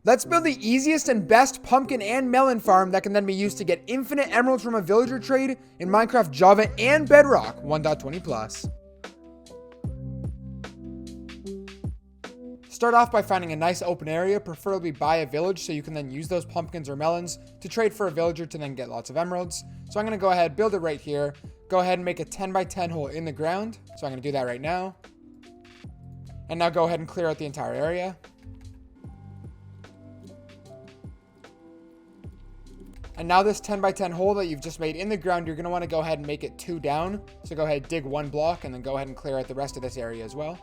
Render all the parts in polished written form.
Let's build the easiest and best pumpkin and melon farm that can then be used to get infinite emeralds from a villager trade in Minecraft, Java, and Bedrock 1.20 plus. Start off by finding a nice open area, preferably by a village, so you can then use those pumpkins or melons to trade for a villager to then get lots of emeralds. So I'm going to go ahead, build it right here. Go ahead and make a 10 by 10 hole in the ground. So I'm going to do that right now. And now go ahead and clear out the entire area. And now this 10 by 10 hole that you've just made in the ground, you're going to want to go ahead and make it 2 down. So go ahead, dig 1 block, and then go ahead and clear out the rest of this area as well.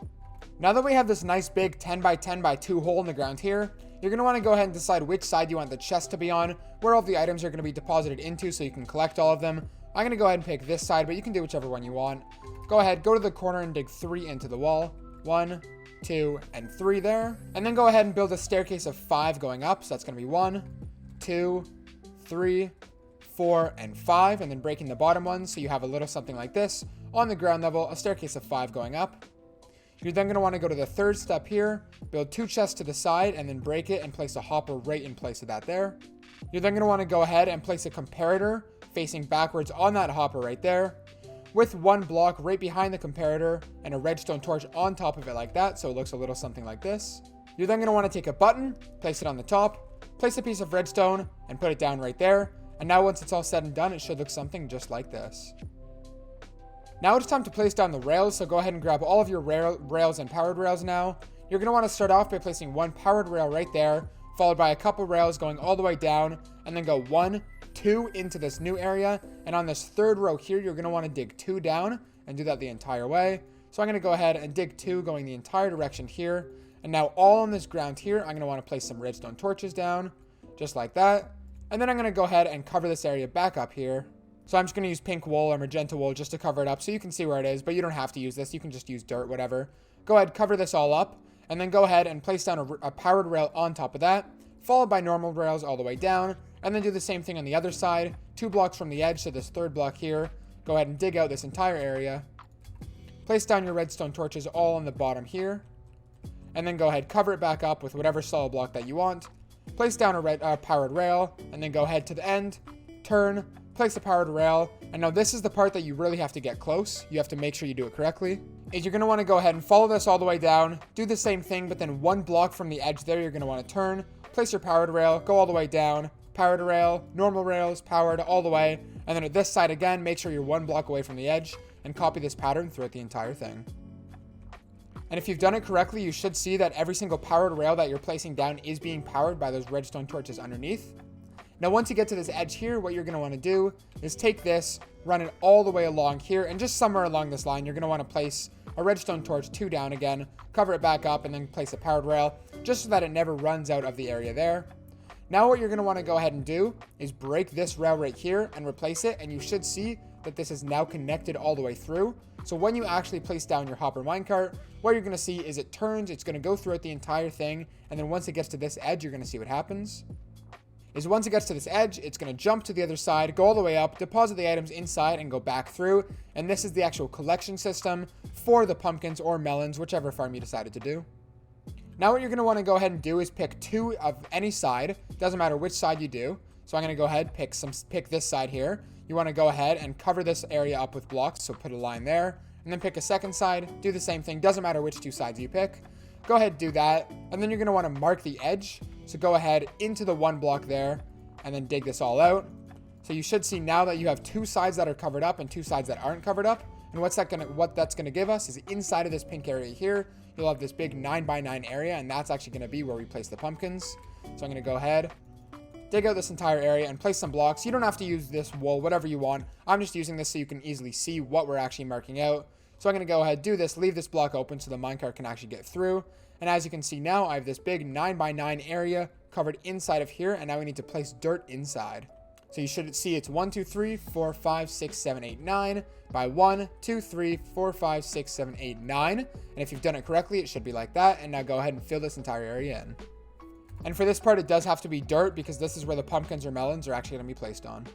Now that we have this nice big 10 by 10 by 2 hole in the ground here, you're going to want to go ahead and decide which side you want the chest to be on, where all the items are going to be deposited into so you can collect all of them. I'm going to go ahead and pick this side, but you can do whichever one you want. Go ahead, go to the corner and dig 3 into the wall. 1, 2, and 3 there. And then go ahead and build a staircase of 5 going up. So that's going to be 1, 2, 3, 4, and 5, and then breaking the bottom one so you have a little something like this on the ground level, a staircase of 5 going up. You're then going to want to go to the third step here, build 2 chests to the side, and then break it and place a hopper right in place of that there. You're then going to want to go ahead and place a comparator facing backwards on that hopper right there, with 1 block right behind the comparator and a redstone torch on top of it like that, so it looks a little something like this. You're then going to want to take a button, place it on the top, place a piece of redstone, and put it down right there. And now once it's all said and done, it should look something just like this. Now it's time to place down the rails, so go ahead and grab all of your rails and powered rails now. You're going to want to start off by placing 1 powered rail right there, followed by a couple rails going all the way down, and then go 1, 2 into this new area. And on this third row here, you're going to want to dig 2 down and do that the entire way. So I'm going to go ahead and dig 2 going the entire direction here. And now all on this ground here, I'm going to want to place some redstone torches down, just like that. And then I'm going to go ahead and cover this area back up here. So I'm just going to use pink wool or magenta wool just to cover it up so you can see where it is, but you don't have to use this. You can just use dirt, whatever. Go ahead, cover this all up, and then go ahead and place down a powered rail on top of that, followed by normal rails all the way down, and then do the same thing on the other side, 2 blocks from the edge, so this third block here. Go ahead and dig out this entire area. Place down your redstone torches all on the bottom here, and then go ahead, cover it back up with whatever solid block that you want. Place down a powered rail, and then go ahead to the end, turn, place a powered rail, and now this is the part that you really have to get close. You have to make sure you do it correctly. Is you're going to want to go ahead and follow this all the way down, do the same thing, but then 1 block from the edge there, you're going to want to turn, place your powered rail, go all the way down, powered rail, normal rails, powered all the way, and then at this side again, make sure you're 1 block away from the edge, and copy this pattern throughout the entire thing. And if you've done it correctly, you should see that every single powered rail that you're placing down is being powered by those redstone torches underneath. Now, once you get to this edge here, what you're going to want to do is take this, run it all the way along here, and just somewhere along this line, you're going to want to place a redstone torch 2 down again, cover it back up, and then place a powered rail, just so that it never runs out of the area there. Now, what you're going to want to go ahead and do is break this rail right here and replace it, and you should see that this is now connected all the way through. So when you actually place down your hopper minecart, what you're going to see is it turns, it's going to go throughout the entire thing, and then once it gets to this edge, you're going to see what happens. Once it gets to this edge, it's going to jump to the other side, go all the way up, deposit the items inside, and go back through. And this is the actual collection system for the pumpkins or melons, whichever farm you decided to do. Now what you're going to want to go ahead and do is pick 2 of any side. Doesn't matter which side you do. So I'm going to go ahead, pick this side here. You want to go ahead and cover this area up with blocks, so put a line there. And then pick a second side, do the same thing. Doesn't matter which 2 sides you pick. Go ahead, do that. And then you're going to want to mark the edge. So go ahead into the 1 block there and then dig this all out. So you should see now that you have 2 sides that are covered up and 2 sides that aren't covered up. And what that's going to give us is inside of this pink area here, you'll have this big 9 by 9 area, and that's actually going to be where we place the pumpkins. So I'm going to go ahead, dig out this entire area and place some blocks. You don't have to use this wool, whatever you want. I'm just using this so you can easily see what we're actually marking out. So I'm going to go ahead, do this, leave this block open so the minecart can actually get through. And as you can see now, I have this big 9 by 9 area covered inside of here, and now we need to place dirt inside. So you should see it's 1, 2, 3, 4, 5, 6, 7, 8, 9 by 1, 2, 3, 4, 5, 6, 7, 8, 9. And if you've done it correctly, it should be like that. And now go ahead and fill this entire area in. And for this part, it does have to be dirt because this is where the pumpkins or melons are actually going to be placed on.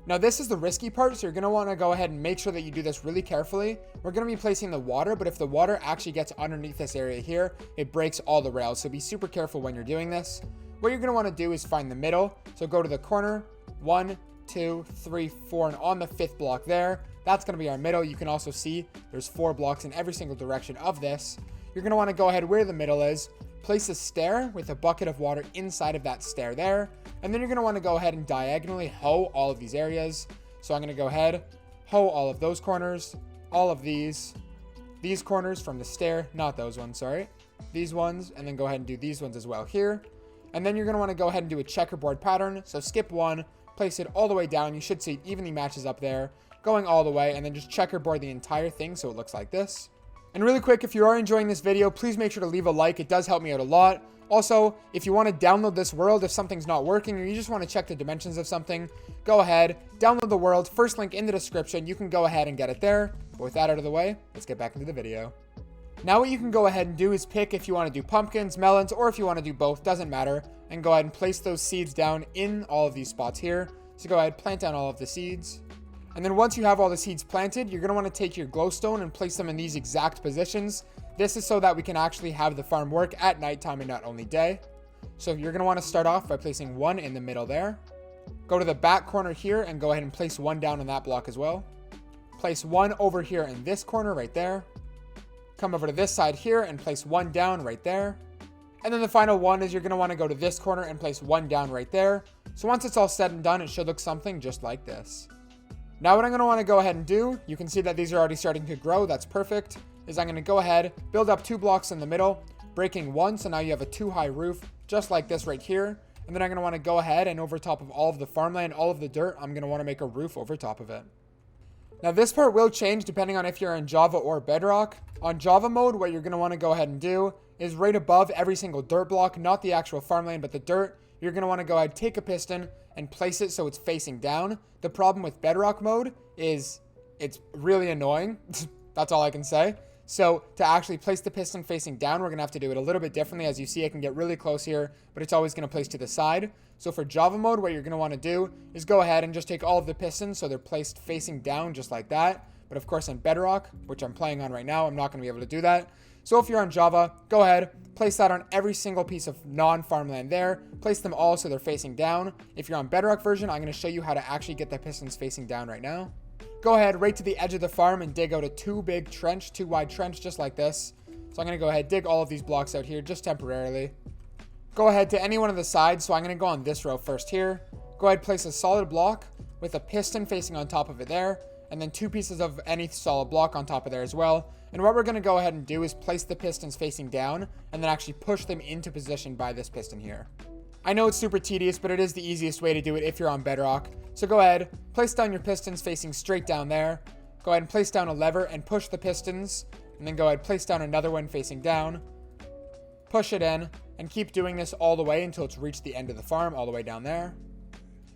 Now this is the risky part, so you're going to want to go ahead and make sure that you do this really carefully. We're going to be placing the water, but if the water actually gets underneath this area here, it breaks all the rails, so be super careful when you're doing this. what you're going to want to do is find the middle. So go to the corner, 1, 2, 3, 4, and on the 5th block there, that's going to be our middle. You can also see there's 4 blocks in every single direction of this. You're going to want to go ahead where the middle is, place a stair with a bucket of water inside of that stair there, and then you're going to want to go ahead and diagonally hoe all of these areas. So I'm going to go ahead, hoe all of those corners, all of these corners from the stair, not those ones, sorry, these ones, and then go ahead and do these ones as well here. And then you're going to want to go ahead and do a checkerboard pattern. So skip 1, place it all the way down. You should see it evenly matches up there, going all the way, and then just checkerboard the entire thing so it looks like this. And really quick, if you are enjoying this video, please make sure to leave a like. It does help me out a lot. Also, if you want to download this world, if something's not working or you just want to check the dimensions of something, go ahead, download the world. First link in the description. You can go ahead and get it there. But with that out of the way, let's get back into the video. Now what you can go ahead and do is pick if you want to do pumpkins, melons, or if you want to do both, doesn't matter. And go ahead and place those seeds down in all of these spots here. So go ahead, plant down all of the seeds. And then once you have all the seeds planted, you're going to want to take your glowstone and place them in these exact positions. This is so that we can actually have the farm work at nighttime and not only day. So you're going to want to start off by placing 1 in the middle there. Go to the back corner here and go ahead and place 1 down on that block as well. Place 1 over here in this corner right there. Come over to this side here and place 1 down right there. And then the final one is you're going to want to go to this corner and place 1 down right there. So once it's all said and done, it should look something just like this. Now what I'm going to want to go ahead and do, you can see that these are already starting to grow. That's perfect. Is I'm going to go ahead, build up 2 blocks in the middle, breaking 1. So now you have a 2-high roof, just like this right here. And then I'm going to want to go ahead and over top of all of the farmland, all of the dirt, I'm going to want to make a roof over top of it. Now this part will change depending on if you're in Java or Bedrock. On Java mode, what you're going to want to go ahead and do is right above every single dirt block, not the actual farmland, but the dirt, you're going to want to go ahead, take a piston and place it so it's facing down. The problem with Bedrock mode is it's really annoying. That's all I can say. So to actually place the piston facing down, we're going to have to do it a little bit differently. As you see, I can get really close here, but it's always going to place to the side. So for Java mode, what you're going to want to do is go ahead and just take all of the pistons so they're placed facing down just like that. But of course in Bedrock, which I'm playing on right now, I'm not going to be able to do that. So if you're on Java, go ahead, place that on every single piece of non-farmland there. Place them all so they're facing down. If you're on Bedrock version, I'm going to show you how to actually get the pistons facing down right now. Go ahead right to the edge of the farm and dig out a 2 wide trench just like this. So I'm going to go ahead, dig all of these blocks out here just temporarily. Go ahead to any one of the sides. So I'm going to go on this row first here. Go ahead, place a solid block with a piston facing on top of it there. And then 2 pieces of any solid block on top of there as well. And what we're going to go ahead and do is place the pistons facing down and then actually push them into position by this piston here. I know it's super tedious, but it is the easiest way to do it if you're on Bedrock. So go ahead, place down your pistons facing straight down there. Go ahead and place down a lever and push the pistons. And then go ahead, place down another one facing down. Push it in and keep doing this all the way until it's reached the end of the farm, all the way down there.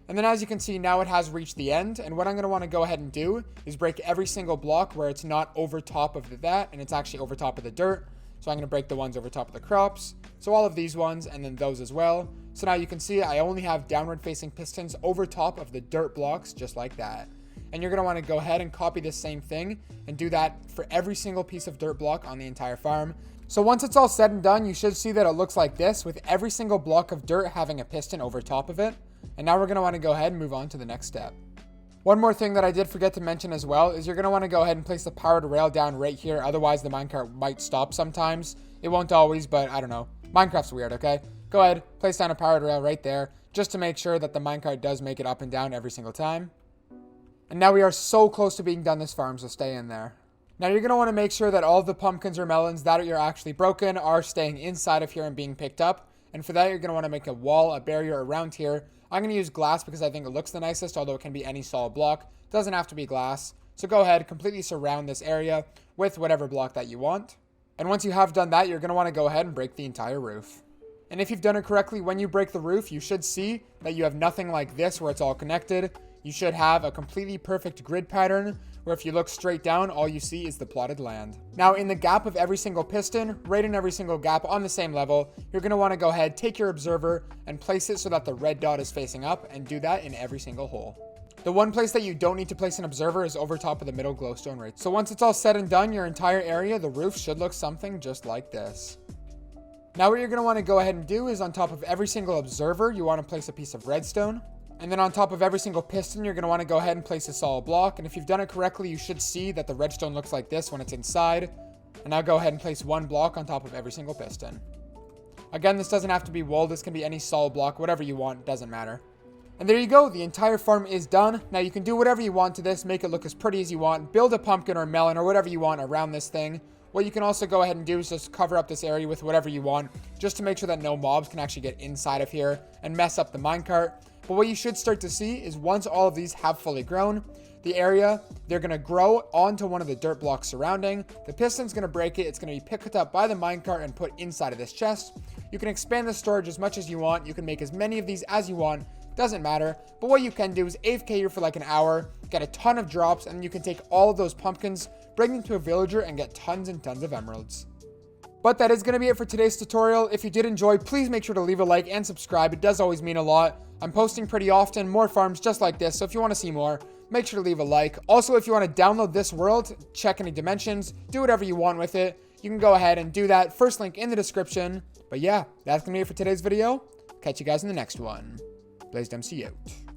And then as you can see, now it has reached the end. And what I'm going to want to go ahead and do is break every single block where it's not over top of that and it's actually over top of the dirt. So I'm going to break the ones over top of the crops. So all of these ones and then those as well. So now you can see I only have downward facing pistons over top of the dirt blocks just like that. And you're going to want to go ahead and copy the same thing and do that for every single piece of dirt block on the entire farm. So once it's all said and done, you should see that it looks like this with every single block of dirt having a piston over top of it. And now we're going to want to go ahead and move on to the next step. One more thing that I did forget to mention as well is you're going to want to go ahead and place the powered rail down right here. Otherwise, the minecart might stop sometimes. It won't always, but I don't know. Minecraft's weird, okay? Go ahead, place down a powered rail right there just to make sure that the minecart does make it up and down every single time. And now we are so close to being done this farm, so stay in there. Now you're going to want to make sure that all of the pumpkins or melons that are actually broken are staying inside of here and being picked up. And for that, you're going to want to make a wall, a barrier around here. I'm going to use glass because I think it looks the nicest, although it can be any solid block. It doesn't have to be glass. So go ahead, completely surround this area with whatever block that you want. And once you have done that, you're going to want to go ahead and break the entire roof. And if you've done it correctly, when you break the roof, you should see that you have nothing like this where it's all connected. You should have a completely perfect grid pattern where if you look straight down, all you see is the plotted land. Now in the gap of every single piston, right in every single gap on the same level, you're going to want to go ahead, take your observer and place it so that the red dot is facing up and do that in every single hole. The one place that you don't need to place an observer is over top of the middle glowstone right. So once it's all said and done, your entire area, the roof should look something just like this. Now what you're going to want to go ahead and do is on top of every single observer, you want to place a piece of redstone. And then on top of every single piston, you're going to want to go ahead and place a solid block. And if you've done it correctly, you should see that the redstone looks like this when it's inside. And now go ahead and place one block on top of every single piston. Again, this doesn't have to be wool. This can be any solid block, whatever you want. It doesn't matter. And there you go. The entire farm is done. Now you can do whatever you want to this. Make it look as pretty as you want. Build a pumpkin or a melon or whatever you want around this thing. What you can also go ahead and do is just cover up this area with whatever you want, just to make sure that no mobs can actually get inside of here and mess up the minecart. But what you should start to see is once all of these have fully grown, the area, they're going to grow onto one of the dirt blocks surrounding. The piston's going to break it. It's going to be picked up by the minecart and put inside of this chest. You can expand the storage as much as you want. You can make as many of these as you want. Doesn't matter. But what you can do is AFK here for like an hour, get a ton of drops, and you can take all of those pumpkins, bring them to a villager, and get tons and tons of emeralds. But that is going to be it for today's tutorial. If you did enjoy, please make sure to leave a like and subscribe. It does always mean a lot. I'm posting pretty often, more farms just like this, so if you want to see more, make sure to leave a like. Also, if you want to download this world, check any dimensions, do whatever you want with it, you can go ahead and do that. First link in the description. But yeah, that's going to be it for today's video. Catch you guys in the next one. BlazedMC out.